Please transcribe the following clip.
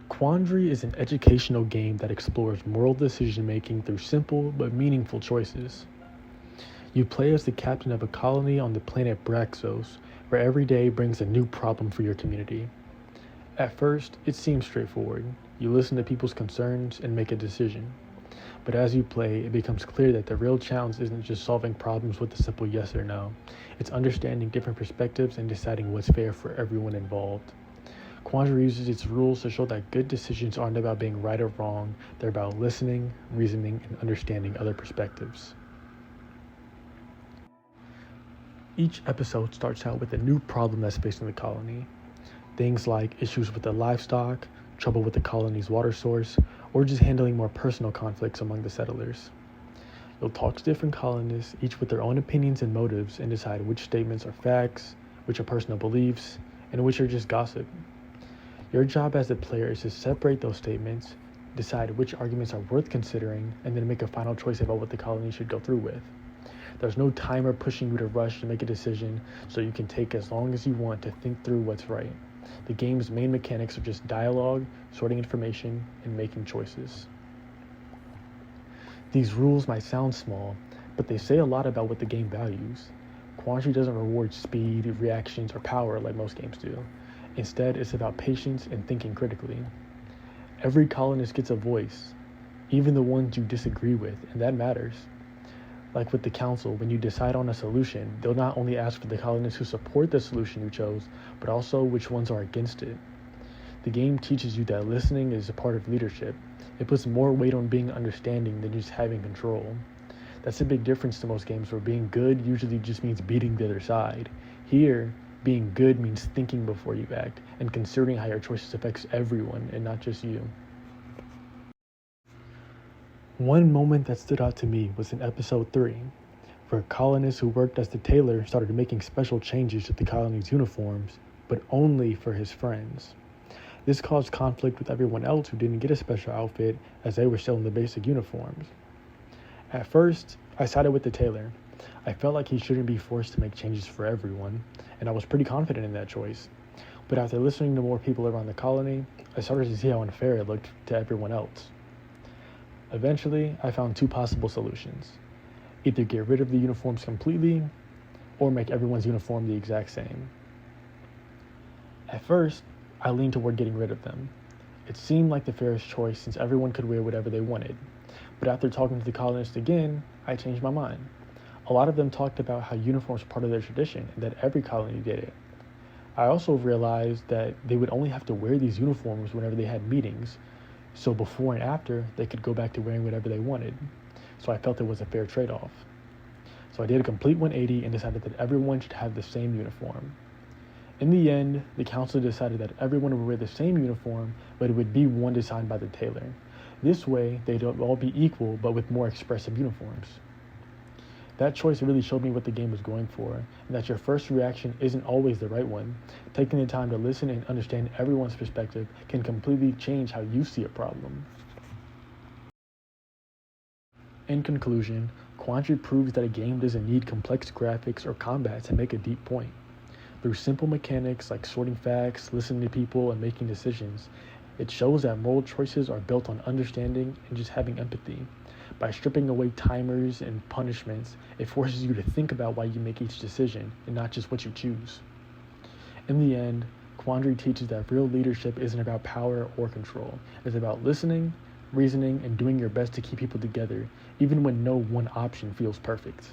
Quandary is an educational game that explores moral decision-making through simple but meaningful choices. You play as the captain of a colony on the planet Braxos, where every day brings a new problem for your community. At first, it seems straightforward. You listen to people's concerns and make a decision. But as you play, it becomes clear that the real challenge isn't just solving problems with a simple yes or no. It's understanding different perspectives and deciding what's fair for everyone involved. Quandary uses its rules to show that good decisions aren't about being right or wrong, they're about listening, reasoning, and understanding other perspectives. Each episode starts out with a new problem that's facing the colony. Things like issues with the livestock, trouble with the colony's water source, or just handling more personal conflicts among the settlers. You'll talk to different colonists, each with their own opinions and motives, and decide which statements are facts, which are personal beliefs, and which are just gossip. Your job as a player is to separate those statements, decide which arguments are worth considering, and then make a final choice about what the colony should go through with. There's no timer pushing you to rush to make a decision, so you can take as long as you want to think through what's right. The game's main mechanics are just dialogue, sorting information, and making choices. These rules might sound small, but they say a lot about what the game values. Quandary doesn't reward speed, reactions, or power like most games do. Instead, it's about patience and thinking critically. Every colonist gets a voice, even the ones you disagree with, and that matters. Like with the council, when you decide on a solution, they'll not only ask for the colonists who support the solution you chose, but also which ones are against it. The game teaches you that listening is a part of leadership. It puts more weight on being understanding than just having control. That's a big difference to most games where being good usually just means beating the other side. Here, being good means thinking before you act and considering how your choices affects everyone and not just you. One moment that stood out to me was in episode 3, where colonists who worked as the tailor started making special changes to the colony's uniforms, but only for his friends. This caused conflict with everyone else who didn't get a special outfit as they were still in the basic uniforms. At first, I sided with the tailor. I felt like he shouldn't be forced to make changes for everyone, and I was pretty confident in that choice. But after listening to more people around the colony, I started to see how unfair it looked to everyone else. Eventually, I found two possible solutions. Either get rid of the uniforms completely, or make everyone's uniform the exact same. At first, I leaned toward getting rid of them. It seemed like the fairest choice since everyone could wear whatever they wanted. But after talking to the colonists again, I changed my mind. A lot of them talked about how uniforms were part of their tradition and that every colony did it. I also realized that they would only have to wear these uniforms whenever they had meetings, so before and after, they could go back to wearing whatever they wanted. So I felt it was a fair trade-off. So I did a complete 180 and decided that everyone should have the same uniform. In the end, the council decided that everyone would wear the same uniform, but it would be one designed by the tailor. This way, they'd all be equal, but with more expressive uniforms. That choice really showed me what the game was going for, and that your first reaction isn't always the right one. Taking the time to listen and understand everyone's perspective can completely change how you see a problem. In conclusion, Quandary proves that a game doesn't need complex graphics or combat to make a deep point. Through simple mechanics like sorting facts, listening to people, and making decisions, it shows that moral choices are built on understanding and just having empathy. By stripping away timers and punishments, it forces you to think about why you make each decision and not just what you choose. In the end, Quandary teaches that real leadership isn't about power or control. It's about listening, reasoning, and doing your best to keep people together, even when no one option feels perfect.